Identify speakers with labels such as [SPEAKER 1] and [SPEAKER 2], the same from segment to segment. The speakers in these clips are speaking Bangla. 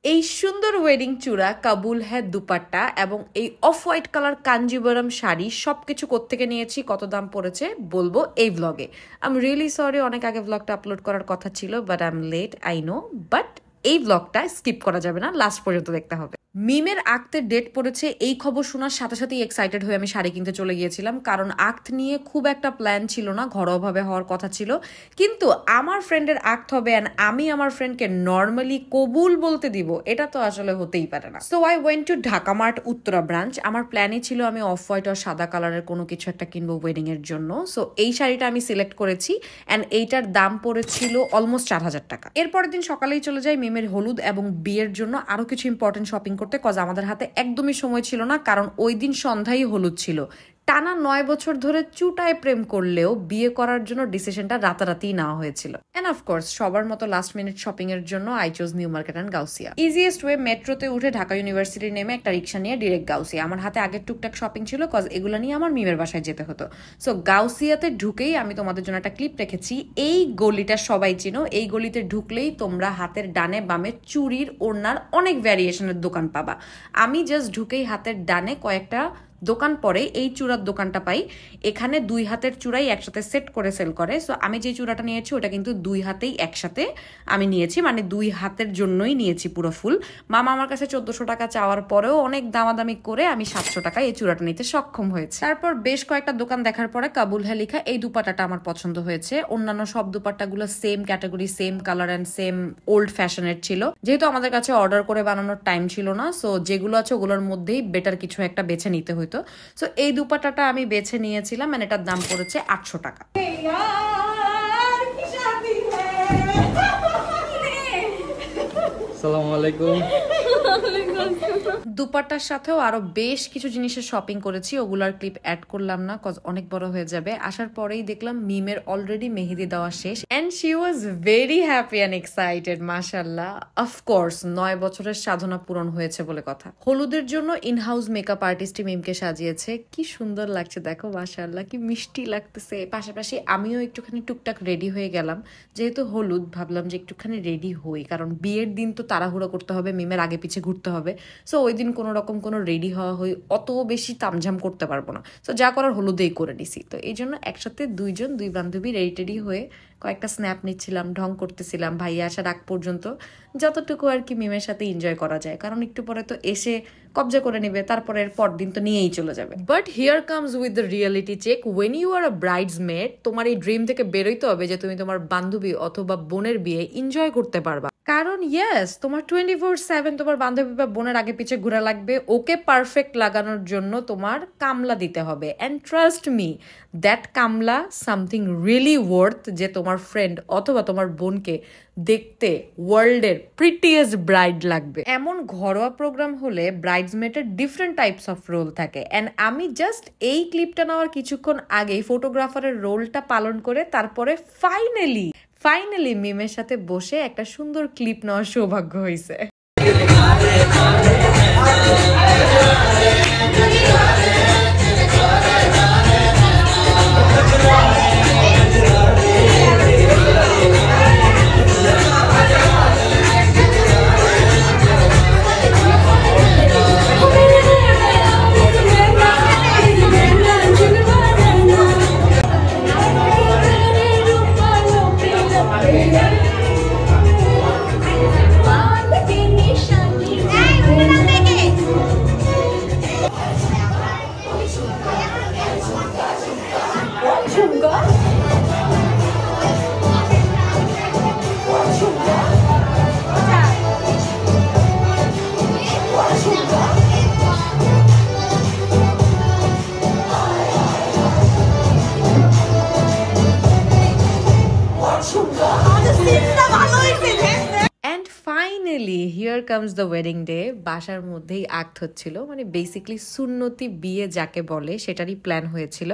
[SPEAKER 1] এই সুন্দর ওয়েডিং চূড়া, কাবুল হ্যাঁ দুপাট্টা এবং এই off white colour Kanjeevaram sari সবকিছু কোত্থেকে নিয়েছি, কত দাম পড়েছে বলবো এই ভ্লগে। আই এম রিয়েলি সরি, অনেক আগে ভ্লগটা আপলোড করার কথা ছিল, but I am late, I know. But এই ভ্লগটা স্কিপ করা যাবে না, লাস্ট পর্যন্ত দেখতে হবে। মিমের আক্তের ডেট পড়েছে, এই খবর শোনার সাথে সাথেই এক্সাইটেড হয়ে আমি শাড়ি কিনতে চলে গিয়েছিলাম, কারণ আক্ত নিয়ে খুব একটা প্ল্যান ছিল না, ঘরোয়াভাবে হওয়ার কথা ছিল। কিন্তু আমার ফ্রেন্ডের আক্ত হবে অ্যান্ড আমি আমার ফ্রেন্ডকে নর্মালি কবুল বলতে দিব, এটা তো আসলে হতেই পারে না। So I went to Dhaka mart Uttara branch. আমার প্ল্যানই ছিল আমি অফ হোয়াইট আর সাদা কালারের কোনো কিছু একটা কিনবো ওয়েডিং এর জন্য। সো এই শাড়িটা আমি সিলেক্ট করেছি অ্যান্ড এইটার দাম পড়েছিল অলমোস্ট 4,000 টাকা। এরপরের দিন সকালেই চলে যাই মিমের হলুদ এবং বিয়ের জন্য আরো কিছু ইম্পর্টেন্ট শপিং করতে, কজ আমাদের হাতে একদমই সময় ছিল না, কারণ ওই দিন সন্ধ্যায় হলুদ ছিল। টানা 9 বছর ধরে চুটায় প্রেম করলেও বিয়ে করার জন্য ডিসিশনটা রাতারাতি নেওয়া হয়েছিল। এন্ড অফকোর্স সবার মতো লাস্ট মিনিট শপিং এর জন্য I choose New Market and Gausia. Easiest way, মেট্রোতে উঠে ঢাকা ইউনিভার্সিটি নেমে একটা রিক্সা নিয়ে ডিরেক্ট গাউসিয়া। আমার হাতে আগের টুকটাক শপিং ছিল, কজ এগুলো নিয়ে আমার মিমের বাসায় যেতে হতো। সো গাউসিয়াতে ঢুকেই আমি তোমাদের জন্য একটা ক্লিপ রেখেছি। এই গলিটা সবাই চিনো, এই গলিতে ঢুকলেই তোমরা হাতের ডানে বামে চুড়ির ওড়নার অনেক ভ্যারিয়েশনের দোকান পাবা। আমি জাস্ট ঢুকেই হাতের ডানে কয়েকটা দোকান পরে এই চূড়ার দোকানটা পাই। এখানে 2 হাতের চূড়াই একসাথে সেট করে সেল করে। সো আমি যে চূড়াটা নিয়েছি ওটা কিন্তু 2 হাতেই একসাথে আমি নিয়েছি, মানে 2 হাতের জন্যই নিয়েছি পুরো ফুল। মামা আমার কাছে 1400 টাকা চাওয়ার পরেও অনেক দামাদামি করে আমি 700 টাকায় এই চূড়াটা নিতে সক্ষম হয়েছে। তারপর বেশ কয়েকটা দোকান দেখার পরে কাবুল হ্যাঁ লেখা এই দুপাট্টাটা আমার পছন্দ হয়েছে। অন্যান্য সব দুপাট্টাগুলো same category, same colour and same old ফ্যাশনের ছিল। যেহেতু আমাদের কাছে অর্ডার করে বানানোর টাইম ছিল না, সো যেগুলো আছে ওগুলোর মধ্যেই বেটার কিছু একটা বেছে নিতে হতো। সো এই দুপাট্টাটা আমি বেছে নিয়েছিলাম, মানে এটার দাম পড়েছে 800 টাকা।
[SPEAKER 2] আসসালামু আলাইকুম।
[SPEAKER 1] দুপাট্টার সাথেও আরো বেশ কিছু জিনিসের শপিং করেছি, ওগুলার ক্লিপ অ্যাড করলাম না, কজ অনেক বড় হয়ে যাবে। আসার পরেই দেখলাম মিমের অলরেডি মেহেদি দেওয়া শেষ and she was very happy and excited. মাশাআল্লাহ, অফকোর্স 9 বছরের সাধনা পূরণ হয়েছে বলে কথা। হলুদের জন্য ইনহাউস মেকআপ আর্টিস্টই মিমকে সাজিয়েছে, কি সুন্দর লাগছে দেখো, মাশাআল্লাহ কি মিষ্টি লাগতেছে। পাশাপাশি আমিও একটুখানি টুকটাক রেডি হয়ে গেলাম, যেহেতু হলুদ ভাবলাম যে একটুখানি রেডি হই, কারণ বিয়ের দিন তো তাড়াহুড়ো করতে হবে, মিমের আগে পিছে ঘুরতে হবে। সো ওই দিন কোনো রকম কোনো রেডি হওয়া হই অত বেশি তামঝাম করতে পারবো না, সো যা করার হলুদেই করে নিছি। তো এই জন্য একসাথে দুই বান্ধবী রেডি টেডি হয়ে কয়েকটা স্ন্যাপ নিচ্ছিলাম, ঢং করতেছিলাম ভাইয়া আসার আগ পর্যন্ত, যতটুকু আর কি মিমের সাথে এনজয় করা যায়, কারণ একটু পরে তো এসে কবজা করে নিবে, তারপরে পর দিন তো নিয়েই চলে যাবে। But here comes with the reality check, when you are a bridesmaid, তোমার এই ড্রিম থেকে বেরোইতে হবে যে তুমি তোমার বান্ধবী অথবা বোনের বিয়ে এনজয় করতে পারবা। কারণ ইয়েস, তোমার 24/7 তোমার বান্ধবী বা বোনের আগে পিছে ঘোরা লাগবে, ওকে পারফেক্ট লাগানোর জন্য তোমার কামলা দিতে হবে। অ্যান্ড ট্রাস্ট মি, দ্যাট কামলা সামথিং রিয়েলি ওয়ার্থ, যে তোমার ফ্রেন্ড অথবা তোমার বোনকে দেখতে ওয়ার্ল্ডের প্রিটিয়েস্ট ব্রাইড লাগবে। এমন ঘরোয়া প্রোগ্রাম হলে ব্রাইডসমেটের ডিফারেন্ট টাইপস অফ রোল থাকে, অ্যান্ড আমি জাস্ট এই ক্লিপটা নেওয়ার কিছুক্ষণ আগেই ফটোগ্রাফারের রোলটা পালন করে তারপরে ফাইনালি মিমের সাথে বসে একটা সুন্দর ক্লিপ নেওয়ার সৌভাগ্য হয়েছে। Finally here comes the wedding day. বাসার মধ্যেই আক্ট হচ্ছিল, মানে বেসিকলি সুন্নতি বিয়ে যাকে বলে সেটারই প্ল্যান হয়েছিল।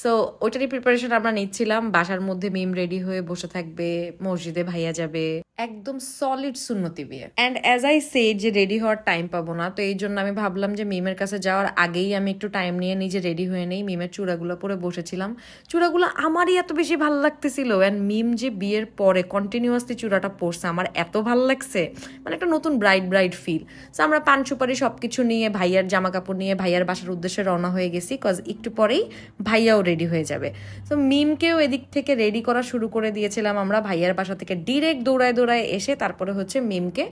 [SPEAKER 1] সো ওইটারই প্রিপারেশন আমরা নিচ্ছিলাম। বাসার মধ্যে মিম রেডি হয়ে বসে থাকবে, মসজিদে ভাইয়া যাবে, একদম সলিড সুন্নতি বিয়ে। অ্যান্ড অ্যাজ আই সে যে রেডি হওয়ার টাইম পাবো না, তো এই জন্য আমি ভাবলাম যে মিমের কাছে যাওয়ার আগেই আমি একটু টাইম নিয়ে নিজে রেডি হয়ে নেই। মিমের চূড়াগুলো পরে বসেছিলাম, চূড়াগুলো আমারই এত বেশি ভালো লাগতেছিল। অ্যান্ড মিম যে বিয়ের পরে কন্টিনিউয়াসলি চূড়াটা পরছে আমার এত ভালো লাগছে, মানে একটা নতুন ব্রাইড ব্রাইড ফিল। সো আমরা পান সুপারি সবকিছু নিয়ে ভাইয়ার জামা কাপড় নিয়ে ভাইয়ার বাসার উদ্দেশ্যে রওনা হয়ে গেছি, কজ একটু পরেই ভাইয়াও রেডি হয়ে যাবে। তো মিমকেও এদিক থেকে রেডি করা শুরু করে দিয়েছিলাম আমরা। ভাইয়ার বাসা থেকে ডিরেক্ট দৌড়ায় দৌড়ায় এসে তারপরে হচ্ছে মিমকে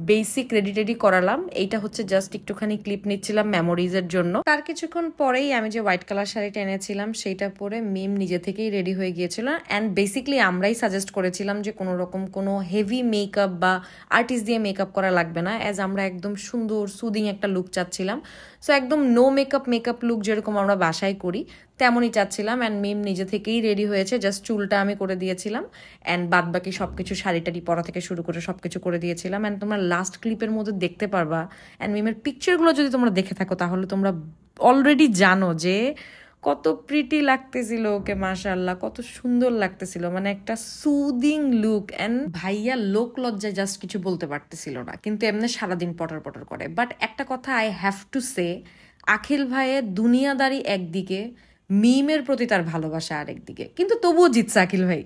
[SPEAKER 1] বেসিক রেডি টেডি করালাম। এইটা হচ্ছে জাস্ট একটুখানি ক্লিপ নিচ্ছিলাম মেমোরিজের জন্য। তার কিছুক্ষণ পরেই আমি যে হোয়াইট কালার শাড়িটা এনেছিলাম সেইটা পরে মিম নিজে থেকেই রেডি হয়ে গিয়েছিল। অ্যান্ড বেসিকলি আমরাই সাজেস্ট করেছিলাম যে কোনো রকম কোনো হেভি মেকআপ বা আর্টিস্ট দিয়ে মেকআপ করা লাগবে না, অ্যাজ আমরা একদম সুন্দর সুদিং একটা লুক চাচ্ছিলাম। সো একদম নো মেকআপ লুক যেরকম আমরা বাসায় করি তেমনই চাচ্ছিলাম। অ্যান্ড মিম নিজে থেকেই রেডি হয়েছে, জাস্ট চুলটা আমি করে দিয়েছিলাম। অ্যান্ড বাদ বাকি সবকিছু শাড়ি টাড়ি পরা থেকে শুরু করে সবকিছু করে দিয়েছিলাম। অ্যান্ড তোমরা লাস্ট ক্লিপের মধ্যে দেখতে পারবা। অ্যান্ড মিমের পিকচারগুলো যদি তোমরা দেখে থাকো তাহলে তোমরা অলরেডি জানো যে কত প্রিটি লাগতেছিল ওকে, মাশাআল্লাহ কত সুন্দর লাগতেছিল, মানে একটা সুদিং লুক। অ্যান্ড ভাইয়া লোক লজ্জায় জাস্ট কিছু বলতে পারতেছিল না, কিন্তু এমনি সারাদিন পটর পটর করে। বাট একটা কথা I have to say, Akhil ভাইয়ের দুনিয়াদারি একদিকে, মিমের প্রতি তার ভালোবাসা আরেকদিকে, কিন্তু তবুও জিতছে আখিল ভাই।